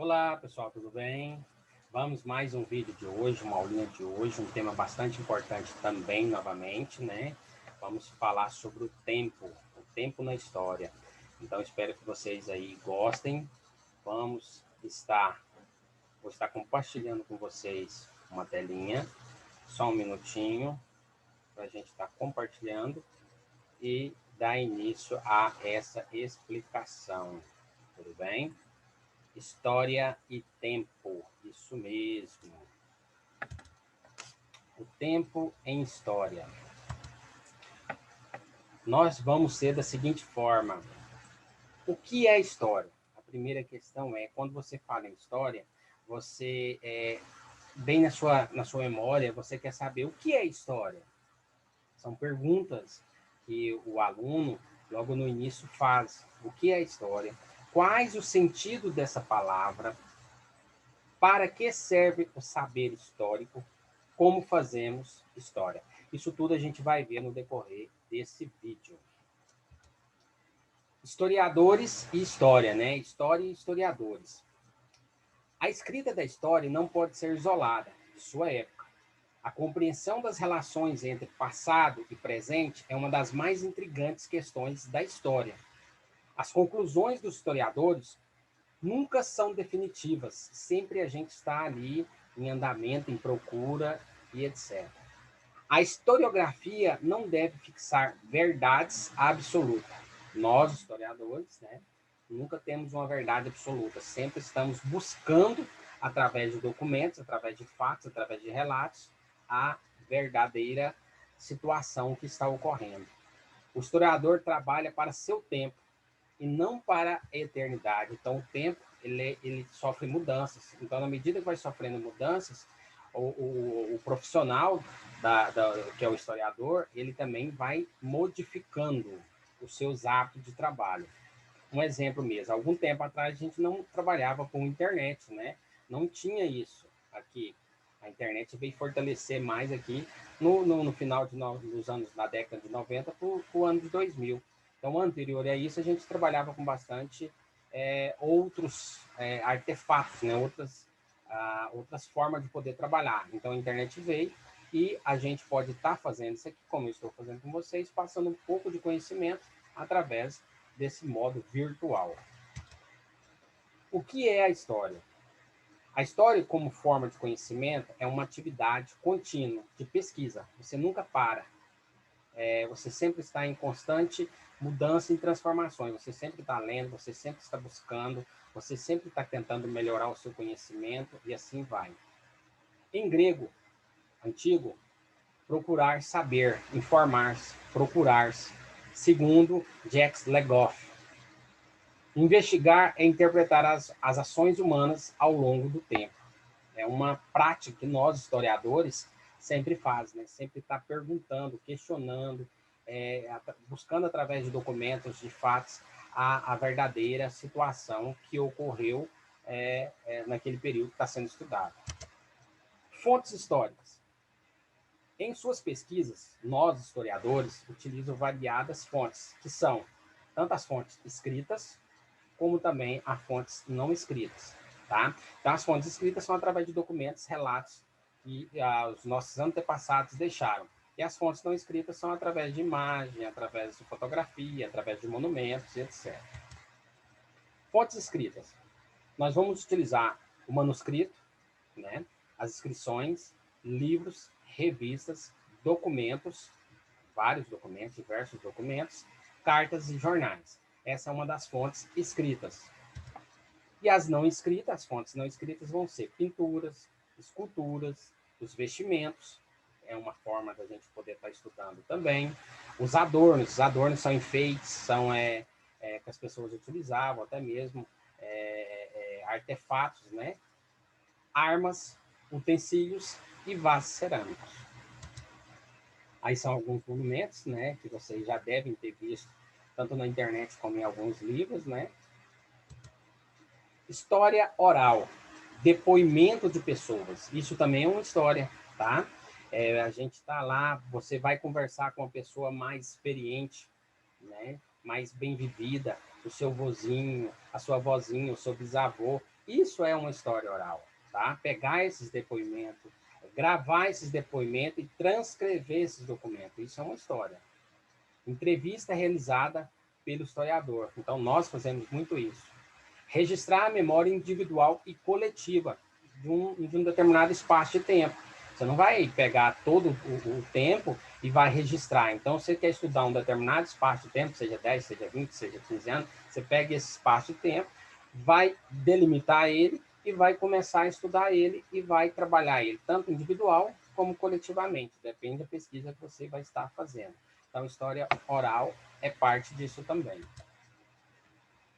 Olá pessoal, tudo bem? Vamos mais um vídeo de hoje, uma aulinha de hoje, um tema bastante importante também, novamente, né? Vamos falar sobre o tempo na história. Então, espero que vocês aí gostem. Vou estar compartilhando com vocês uma telinha, só um minutinho, para a gente estar compartilhando e dar início a essa explicação, tudo bem? História e tempo, isso mesmo. O tempo em história. Nós vamos ser da seguinte forma. O que é história? A primeira questão é, quando você fala em história, bem na sua memória, você quer saber o que é história. São perguntas que o aluno, logo no início, faz. O que é história? Quais o sentido dessa palavra? Para que serve o saber histórico? Como fazemos história? Isso tudo a gente vai ver no decorrer desse vídeo. Historiadores e história, né? História e historiadores. A escrita da história não pode ser isolada de sua época. A compreensão das relações entre passado e presente é uma das mais intrigantes questões da história. As conclusões dos historiadores nunca são definitivas. Sempre a gente está ali em andamento, em procura e etc. A historiografia não deve fixar verdades absolutas. Nós, historiadores, né, nunca temos uma verdade absoluta. Sempre estamos buscando, através de documentos, através de fatos, através de relatos, a verdadeira situação que está ocorrendo. O historiador trabalha para seu tempo e não para a eternidade. Então, o tempo ele sofre mudanças. Então, na medida que vai sofrendo mudanças, o profissional que é o historiador, ele também vai modificando os seus hábitos de trabalho. Um exemplo mesmo, algum tempo atrás a gente não trabalhava com internet, né? Não tinha isso aqui. A internet veio fortalecer mais aqui no final dos anos, da década de 90 para o ano de 2000. Então, anterior a isso, a gente trabalhava com bastante outros artefatos, né? Outras formas de poder trabalhar. Então, a internet veio e a gente pode estar fazendo isso aqui, como eu estou fazendo com vocês, passando um pouco de conhecimento através desse modo virtual. O que é a história? A história, como forma de conhecimento, é uma atividade contínua de pesquisa. Você nunca para. Você sempre está em constante mudança e transformações. Você sempre está lendo, você sempre está buscando, você sempre está tentando melhorar o seu conhecimento e assim vai. Em grego antigo, procurar saber, informar-se, procurar-se. Segundo Jacques Legoff, investigar é interpretar as ações humanas ao longo do tempo. É uma prática que nós, historiadores, sempre fazemos, né? Sempre está perguntando, questionando, buscando através de documentos, de fatos, a verdadeira situação que ocorreu naquele período que está sendo estudado. Fontes históricas. Em suas pesquisas, nós, historiadores, utilizam variadas fontes, que são tanto as fontes escritas, como também as fontes não escritas. Tá? Então, as fontes escritas são através de documentos, relatos que os nossos antepassados deixaram. E as fontes não escritas são através de imagem, através de fotografia, através de monumentos, etc. Fontes escritas. Nós vamos utilizar o manuscrito, né? As inscrições, livros, revistas, documentos, vários documentos, diversos documentos, cartas e jornais. Essa é uma das fontes escritas. E as não escritas, as fontes não escritas vão ser pinturas, esculturas, os vestimentos, é uma forma da gente poder estar estudando também. Os adornos são enfeites, são que as pessoas utilizavam, até mesmo artefatos, né? Armas, utensílios e vasos cerâmicos. Aí são alguns monumentos, né, que vocês já devem ter visto, tanto na internet como em alguns livros, né? História oral, depoimento de pessoas. Isso também é uma história, tá? A gente está lá, você vai conversar com uma pessoa mais experiente, né? Mais bem vivida, o seu vozinho, a sua vozinha, o seu bisavô, Isso é uma história oral, tá? Pegar esses depoimentos, gravar esses depoimentos e transcrever esses documentos. Isso é uma história. Entrevista realizada pelo historiador. Então, nós fazemos muito isso. Registrar a memória individual e coletiva de um determinado espaço de tempo. Você não vai pegar todo o tempo e vai registrar. Então, você quer estudar um determinado espaço de tempo, seja 10, seja 20, seja 15 anos, você pega esse espaço de tempo, vai delimitar ele e vai começar a estudar ele e vai trabalhar ele, tanto individual como coletivamente. Depende da pesquisa que você vai estar fazendo. Então, história oral é parte disso também.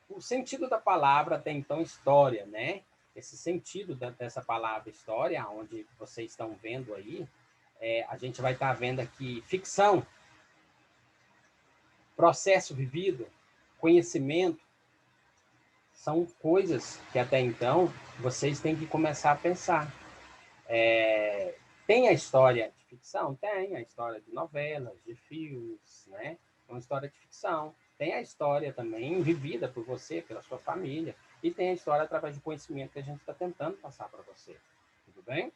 O sentido da palavra até então história, né? Esse sentido dessa palavra história, onde vocês estão vendo aí, a gente vai estar vendo aqui ficção, processo vivido, conhecimento, são coisas que até então vocês têm que começar a pensar. Tem a história de ficção? Tem a história de novelas, de filmes, né? É uma história de ficção. Tem a história também vivida por você, pela sua família, e tem a história através do conhecimento que a gente está tentando passar para você. Tudo bem?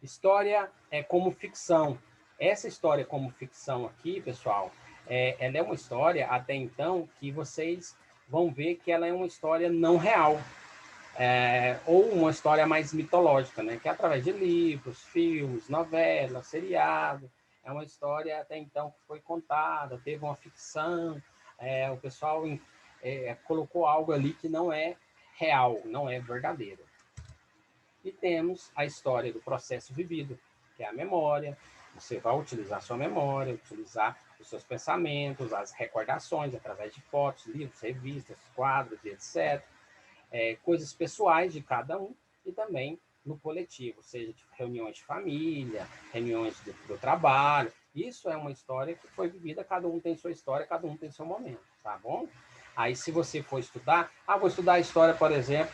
História é como ficção. Essa história como ficção aqui, pessoal, ela é uma história, até então, que vocês vão ver que ela é uma história não real. Ou uma história mais mitológica, né? Que é através de livros, filmes, novelas, seriado. É uma história até então que foi contada, teve uma ficção, o pessoal colocou algo ali que não é real, não é verdadeiro. E temos a história do processo vivido, que é a memória. Você vai utilizar a sua memória, utilizar os seus pensamentos, as recordações, através de fotos, livros, revistas, quadros, etc. Coisas pessoais de cada um e também no coletivo, seja de reuniões de família, reuniões do trabalho. Isso é uma história que foi vivida, cada um tem sua história, cada um tem seu momento, tá bom? Aí, se você for estudar, vou estudar a história, por exemplo,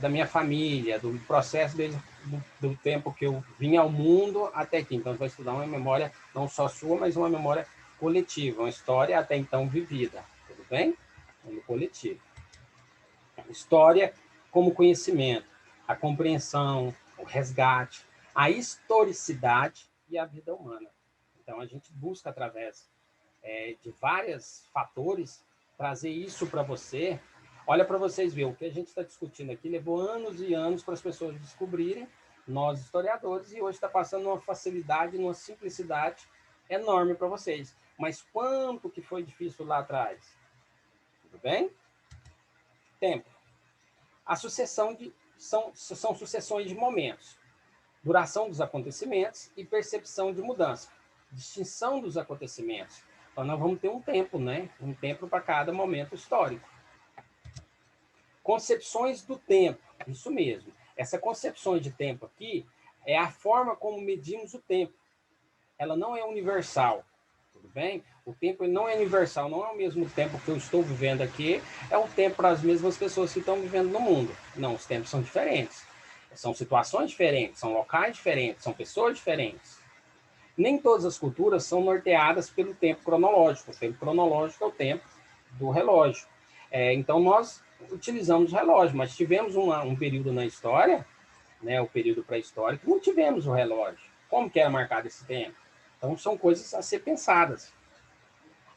da minha família, do processo desde do tempo que eu vim ao mundo até aqui. Então, você vai estudar uma memória não só sua, mas uma memória coletiva, uma história até então vivida, tudo bem? No coletivo. História como conhecimento, a compreensão, o resgate, a historicidade e a vida humana. Então, a gente busca, através de vários fatores, trazer isso para você. Olha para vocês verem, o que a gente está discutindo aqui levou anos e anos para as pessoas descobrirem, nós historiadores, e hoje está passando uma facilidade, uma simplicidade enorme para vocês. Mas quanto que foi difícil lá atrás? Tudo bem? Tempo. A sucessão são sucessões de momentos, duração dos acontecimentos e percepção de mudança, distinção dos acontecimentos. Então, nós vamos ter um tempo, né? Um tempo para cada momento histórico. Concepções do tempo, isso mesmo. Essa concepção de tempo aqui é a forma como medimos o tempo. Ela não é universal, tudo bem? O tempo não é universal, não é o mesmo tempo que eu estou vivendo aqui, é o tempo para as mesmas pessoas que estão vivendo no mundo. Não, os tempos são diferentes. São situações diferentes, são locais diferentes, são pessoas diferentes. Nem todas as culturas são norteadas pelo tempo cronológico. O tempo cronológico é o tempo do relógio. Então, nós utilizamos o relógio, mas tivemos um período na história, né, o período pré-histórico, não tivemos o relógio. Como que era marcado esse tempo? Então, são coisas a ser pensadas.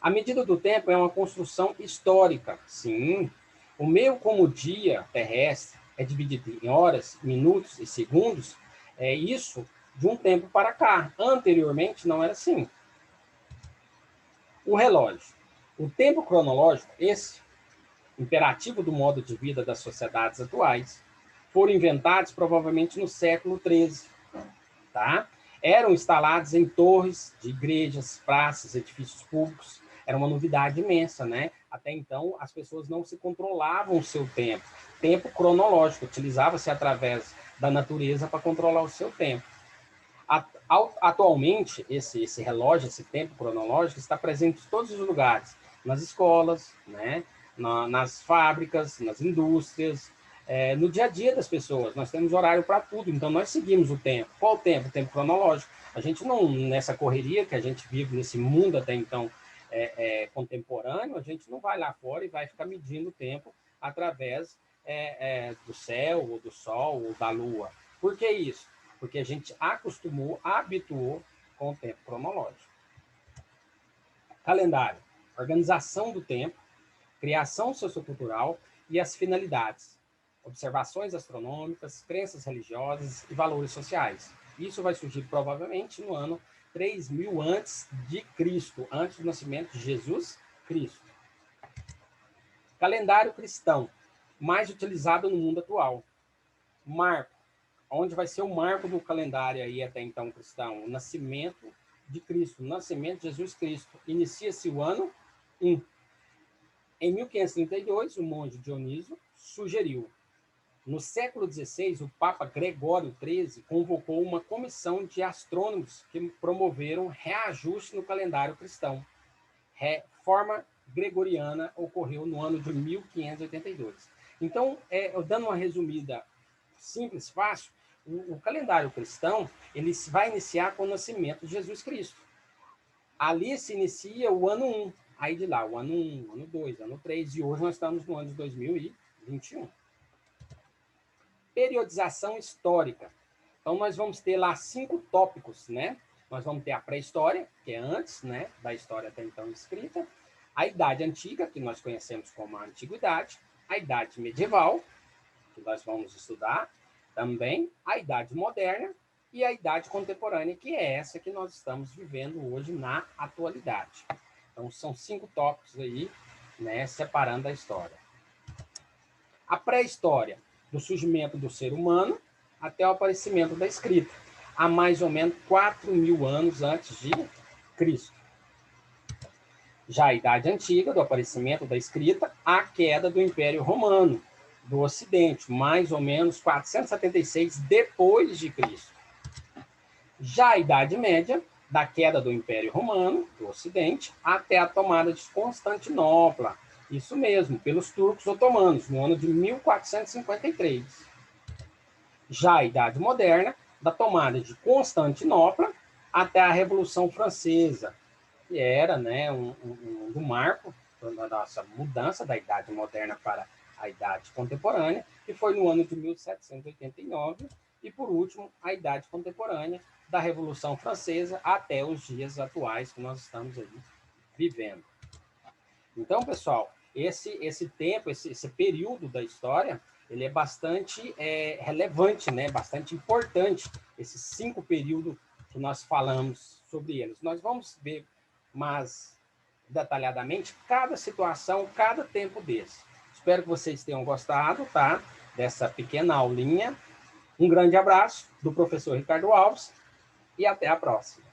A medida do tempo é uma construção histórica, sim. O meio como dia terrestre é dividido em horas, minutos e segundos, isso de um tempo para cá. Anteriormente não era assim. O relógio. O tempo cronológico, esse imperativo do modo de vida das sociedades atuais, foram inventados provavelmente no século XIII, tá? Eram instalados em torres de igrejas, praças, edifícios públicos. Era uma novidade imensa, né? Até então, as pessoas não se controlavam o seu tempo. Tempo cronológico, utilizava-se através da natureza para controlar o seu tempo. Atualmente, esse relógio, esse tempo cronológico, está presente em todos os lugares. Nas escolas, né? Nas fábricas, nas indústrias, no dia a dia das pessoas. Nós temos horário para tudo, então nós seguimos o tempo. Qual o tempo? O tempo cronológico. A gente não, nessa correria que a gente vive, nesse mundo até então contemporâneo, a gente não vai lá fora e vai ficar medindo o tempo através do céu, ou do sol, ou da lua. Por que isso? Porque a gente habituou com o tempo cronológico. Calendário, organização do tempo, criação sociocultural e as finalidades, observações astronômicas, crenças religiosas e valores sociais. Isso vai surgir provavelmente no ano 3000 antes de Cristo, antes do nascimento de Jesus Cristo. Calendário cristão, mais utilizado no mundo atual. Marco, onde vai ser o marco do calendário aí até então cristão, o nascimento de Cristo, o nascimento de Jesus Cristo. Inicia-se o ano 1. Em 1532, o monge Dionísio sugeriu. No século XVI, o Papa Gregório XIII convocou uma comissão de astrônomos que promoveram reajuste no calendário cristão. Reforma gregoriana ocorreu no ano de 1582. Então, dando uma resumida simples, fácil, o calendário cristão ele vai iniciar com o nascimento de Jesus Cristo. Ali se inicia o ano 1. Aí de lá, o ano 1, ano 2, ano 3, e hoje nós estamos no ano de 2021. Periodização histórica. Então, nós vamos ter lá 5 tópicos, né? Nós vamos ter a pré-história, que é antes, né, da história até então escrita, a Idade Antiga, que nós conhecemos como a Antiguidade, a Idade Medieval, que nós vamos estudar também, a Idade Moderna e a Idade Contemporânea, que é essa que nós estamos vivendo hoje na atualidade. Então, são 5 tópicos aí, né, separando a história. A pré-história, do surgimento do ser humano até o aparecimento da escrita, há mais ou menos 4.000 anos antes de Cristo. Já a Idade Antiga, do aparecimento da escrita, à queda do Império Romano, do Ocidente, mais ou menos 476 depois de Cristo. Já a Idade Média, da queda do Império Romano, do Ocidente, até a tomada de Constantinopla, isso mesmo, pelos turcos otomanos, no ano de 1453. Já a Idade Moderna, da tomada de Constantinopla até a Revolução Francesa, que era, né, um marco da nossa mudança da Idade Moderna para a Idade Contemporânea, que foi no ano de 1789, e, por último, a Idade Contemporânea, da Revolução Francesa até os dias atuais que nós estamos aí vivendo. Então, pessoal, esse tempo, esse período da história, ele é bastante relevante, né? Bastante importante, esses 5 períodos que nós falamos sobre eles. Nós vamos ver mais detalhadamente cada situação, cada tempo desse. Espero que vocês tenham gostado, tá? Dessa pequena aulinha. Um grande abraço do professor Ricardo Alves e até a próxima.